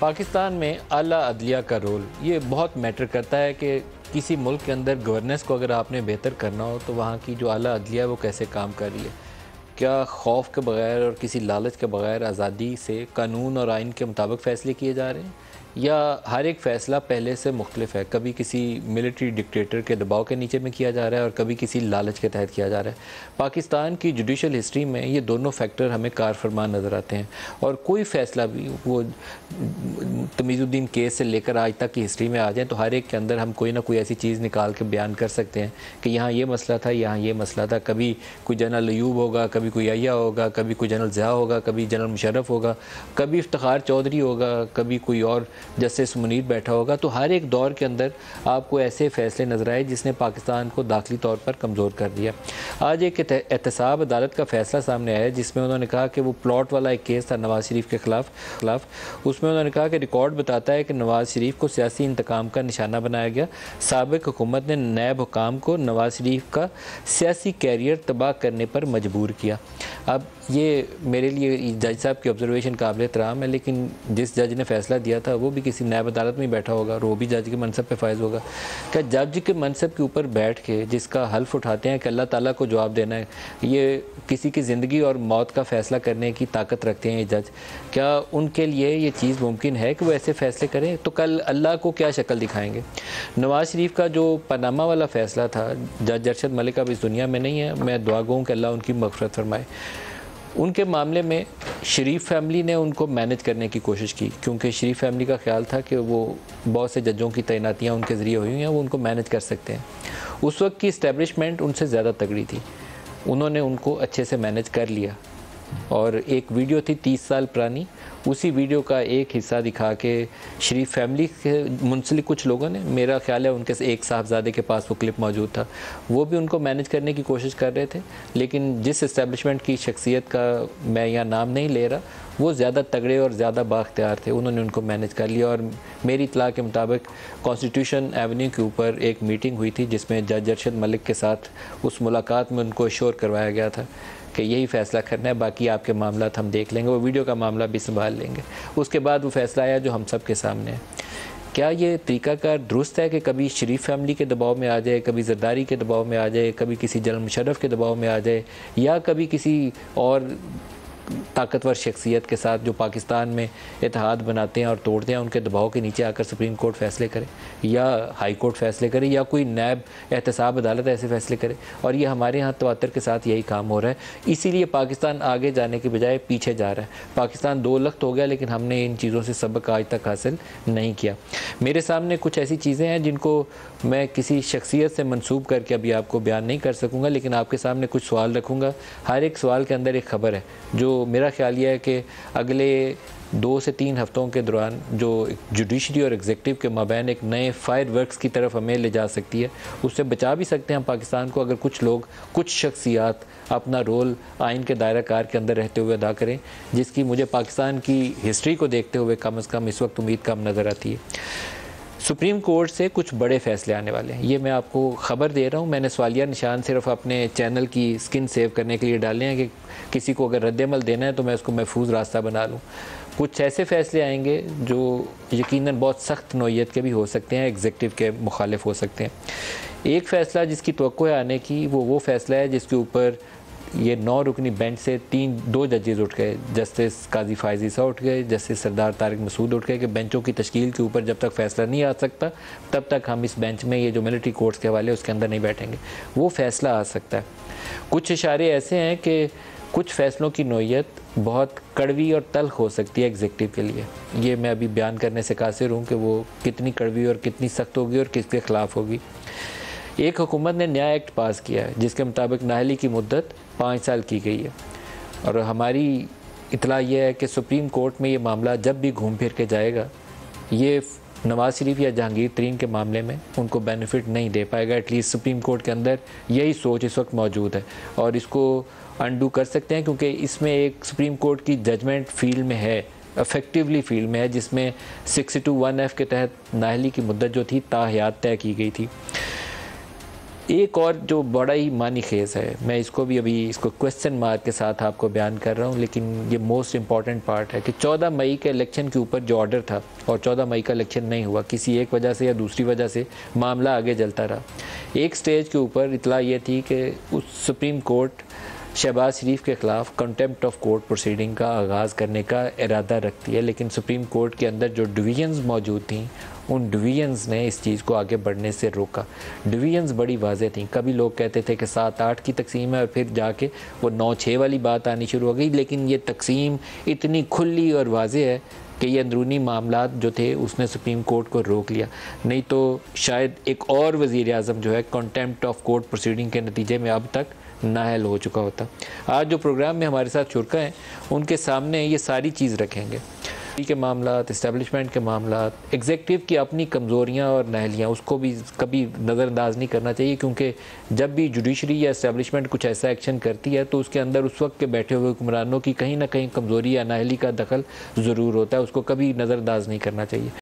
पाकिस्तान में आला अदलिया का रोल ये बहुत मैटर करता है कि किसी मुल्क के अंदर गवर्नेंस को अगर आपने बेहतर करना हो तो वहाँ की जो आला अदलिया है वो कैसे काम कर रही है। क्या खौफ के बगैर और किसी लालच के बगैर आज़ादी से कानून और आइन के मुताबिक फ़ैसले किए जा रहे हैं, या हर एक फ़ैसला पहले से मुख्तलिफ है। कभी किसी मिलिट्री डिक्टेटर के दबाव के नीचे में किया जा रहा है और कभी किसी लालच के तहत किया जा रहा है। पाकिस्तान की जुडिशल हिस्ट्री में ये दोनों फैक्टर हमें कार फरमान नज़र आते हैं। और कोई फ़ैसला भी वो तमीज़ुद्दीन केस से लेकर आज तक की हिस्ट्री में आ जाए तो हर एक के अंदर हम कोई ना कोई ऐसी चीज़ निकाल के बयान कर सकते हैं कि यहाँ ये मसला था, यहाँ ये मसला था। कभी कोई जनरल अयूब होगा, कभी कोई अय्या होगा, कभी कोई जनरल ज़िया होगा, कभी जनरल मुशर्रफ होगा, कभी इफ्तिखार चौधरी होगा, कभी कोई और जस्टिस मुनीर बैठा होगा। तो हर एक दौर के अंदर आपको ऐसे फ़ैसले नज़र आए जिसने पाकिस्तान को दाखिली तौर पर कमज़ोर कर दिया। आज एक एहतसाब अदालत का फ़ैसला सामने आया जिसमें उन्होंने कहा कि वो प्लॉट वाला एक केस था नवाज़ शरीफ के ख़िलाफ़। उसमें उन्होंने कहा कि रिकॉर्ड बताता है कि नवाज़ शरीफ को सियासी इंतकाम का निशाना बनाया गया। साबिक़ हुकूमत ने नैब हुकाम को नवाज़ शरीफ का सियासी कैरियर तबाह करने पर मजबूर किया। अब ये मेरे लिए जज साहब की ऑब्जर्वेशन काबिल एहतराम है, लेकिन जिस जज ने फ़ैसला दिया था वो भी किसी नैब अदालत में बैठा होगा और वो भी जज के मनसब पे फायज होगा। क्या जज के मनसब के ऊपर बैठ के जिसका हल्फ उठाते हैं कि अल्लाह ताला को जवाब देना है, ये किसी की ज़िंदगी और मौत का फ़ैसला करने की ताकत रखते हैं ये जज, क्या उनके लिए ये चीज़ मुमकिन है कि वो ऐसे फ़ैसले करें? तो कल अल्लाह को क्या शक्ल दिखाएंगे? नवाज़ शरीफ का जो पनामा वाला फ़ैसला था, जज अरशद मलिक अब इस दुनिया में नहीं है, मैं दुआ गो कि अल्लाह उनकी मग़फ़िरत फरमाए। उनके मामले में शरीफ फैमिली ने उनको मैनेज करने की कोशिश की, क्योंकि शरीफ फैमिली का ख्याल था कि वो बहुत से जजों की तैनातियाँ उनके ज़रिए हुई हैं, वो उनको मैनेज कर सकते हैं। उस वक्त की इस्टेब्लिशमेंट उनसे ज़्यादा तगड़ी थी, उन्होंने उनको अच्छे से मैनेज कर लिया। और एक वीडियो थी 30 साल पुरानी, उसी वीडियो का एक हिस्सा दिखा के शरीफ फैमिली के मुंसलिक कुछ लोगों ने, मेरा ख्याल है उनके एक साहबजादे के पास वो क्लिप मौजूद था, वो भी उनको मैनेज करने की कोशिश कर रहे थे। लेकिन जिस इस्टेब्लिशमेंट की शख्सियत का मैं यहाँ नाम नहीं ले रहा, वो ज़्यादा तगड़े और ज़्यादा बाख्तियार थे, उन्होंने उनको मैनेज कर लिया। और मेरी इत्तला के मुताबिक कॉन्स्टिट्यूशन एवेन्यू के ऊपर एक मीटिंग हुई थी जिसमें जज अरशद मलिक के साथ उस मुलाकात में उनको एश्योर करवाया गया था कि यही फ़ैसला करना है, बाकी आपके मामला हम देख लेंगे, वो वीडियो का मामला भी संभाल लेंगे। उसके बाद वो फ़ैसला आया जो हम सब के सामने है। क्या ये तरीक़ाकार दुरुस्त है कि कभी शरीफ फैमिली के दबाव में आ जाए, कभी ज़रदारी के दबाव में आ जाए, कभी किसी जनरल मुशर्रफ के दबाव में आ जाए, या कभी किसी और ताकतवर शख्सियत के साथ जो पाकिस्तान में इत्तेहाद बनाते हैं और तोड़ते हैं, उनके दबाव के नीचे आकर सुप्रीम कोर्ट फ़ैसले करे या हाई कोर्ट फ़ैसले करे या कोई नैब एहतसाब अदालत ऐसे फ़ैसले करे? और ये हमारे यहाँ तवातर के साथ यही काम हो रहा है। इसीलिए पाकिस्तान आगे जाने के बजाय पीछे जा रहा है। पाकिस्तान दो लख्त हो गया, लेकिन हमने इन चीज़ों से सबक आज तक हासिल नहीं किया। मेरे सामने कुछ ऐसी चीज़ें हैं जिनको मैं किसी शख्सियत से मंसूब करके अभी आपको बयान नहीं कर सकूँगा, लेकिन आपके सामने कुछ सवाल रखूँगा। हर एक सवाल के अंदर एक ख़बर है, जो मेरा ख्याल ये है कि अगले 2 से 3 हफ्तों के दौरान जो जुडिशरी और एग्जीक्यूटिव के माबैन एक नए फायर वर्क्स की तरफ हमें ले जा सकती है। उससे बचा भी सकते हैं हम पाकिस्तान को, अगर कुछ लोग, कुछ शख्सियात अपना रोल आइन के दायरा कार के अंदर रहते हुए अदा करें, जिसकी मुझे पाकिस्तान की हिस्ट्री को देखते हुए कम अज़ कम इस वक्त उम्मीद कम नज़र आती है। सुप्रीम कोर्ट से कुछ बड़े फ़ैसले आने वाले हैं, ये मैं आपको ख़बर दे रहा हूँ। मैंने सवालिया निशान सिर्फ अपने चैनल की स्किन सेव करने के लिए डाले हैं कि किसी को अगर रद्द-ए-अमल देना है तो मैं उसको महफूज रास्ता बना लूँ। कुछ ऐसे फ़ैसले आएंगे जो यकीनन बहुत सख्त नौइयत के भी हो सकते हैं, एग्जीक्यूटिव के मुखालिफ हो सकते हैं। एक फ़ैसला जिसकी तवक्को है आने की, वो फ़ैसला है जिसके ऊपर ये 9 रुकनी बेंच से 2 जजेस उठ गए। जस्टिस काजी फायज़ ईसा उठ गए, जस्टिस सरदार तारिक मसूद उठ गए कि बेंचों की तश्कील के ऊपर जब तक फ़ैसला नहीं आ सकता तब तक हम इस बेंच में, ये जो मिलिट्री कोर्ट्स के हवाले उसके अंदर नहीं बैठेंगे। वो फ़ैसला आ सकता है। कुछ इशारे ऐसे हैं कि कुछ फ़ैसलों की नौइयत बहुत कड़वी और तल्ख हो सकती है एग्जीक्यूटिव के लिए। ये मैं अभी बयान करने से कासिर हूँ कि वो कितनी कड़वी और कितनी सख्त होगी और किसके ख़िलाफ़ होगी। एक हुकूमत ने नया एक्ट पास किया है जिसके मुताबिक नाअहली की मुद्दत 5 साल की गई है, और हमारी इतला यह है कि सुप्रीम कोर्ट में ये मामला जब भी घूम फिर के जाएगा, ये नवाज़ शरीफ या जहांगीर तरीन के मामले में उनको बेनिफिट नहीं दे पाएगा। एटलीस्ट सुप्रीम कोर्ट के अंदर यही सोच इस वक्त मौजूद है, और इसको अनडू कर सकते हैं क्योंकि इसमें एक सुप्रीम कोर्ट की जजमेंट फील्ड में है, अफेक्टिवली फील्ड में है, जिसमें 62(1)(f) के तहत नाअहली की मुद्दत जो थी ताहयात तय की गई थी। एक और जो बड़ा ही मानी खेज है, मैं इसको भी अभी इसको क्वेश्चन मार्क के साथ आपको बयान कर रहा हूँ, लेकिन ये मोस्ट इम्पॉर्टेंट पार्ट है कि 14 मई के इलेक्शन के ऊपर जो ऑर्डर था और 14 मई का इलेक्शन नहीं हुआ, किसी एक वजह से या दूसरी वजह से मामला आगे चलता रहा। एक स्टेज के ऊपर इतला ये थी कि उस सुप्रीम कोर्ट शहबाज शरीफ के ख़िलाफ़ कंटेम्प्ट ऑफ कोर्ट प्रोसीडिंग का आगाज़ करने का इरादा रखती है, लेकिन सुप्रीम कोर्ट के अंदर जो डिवीजन्स मौजूद थी उन डिवीजन्स ने इस चीज़ को आगे बढ़ने से रोका। डिवीजन्स बड़ी वाज़ेह थी, कभी लोग कहते थे कि 7-8 की तकसीम है और फिर जाके वो 9-6 वाली बात आनी शुरू हो गई, लेकिन ये तकसीम इतनी खुली और वाज़ेह है कि ये अंदरूनी मामलात जो थे उसने सुप्रीम कोर्ट को रोक लिया, नहीं तो शायद एक और वज़ीर आज़म जो है कंटेम्प्ट ऑफ कोर्ट प्रोसीडिंग के नतीजे में अब तक नाअहल हो चुका होता। आज जो प्रोग्राम में हमारे साथ शुरका हैं उनके सामने ये सारी चीज़ रखेंगे के मामलात, इस्टेब्लिशमेंट के मामलात, एग्जेक्टिव की अपनी कमज़ोरियाँ और नाअहलियाँ, उसको भी कभी नज़रअंदाज नहीं करना चाहिए, क्योंकि जब भी जुडिशरी या इस्टेब्लिशमेंट कुछ ऐसा एक्शन करती है तो उसके अंदर उस वक्त के बैठे हुए हुक्मरानों की कहीं ना कहीं कमज़ोरी या नाअहली का दखल ज़रूर होता है, उसको कभी नज़रअंदाज नहीं करना चाहिए।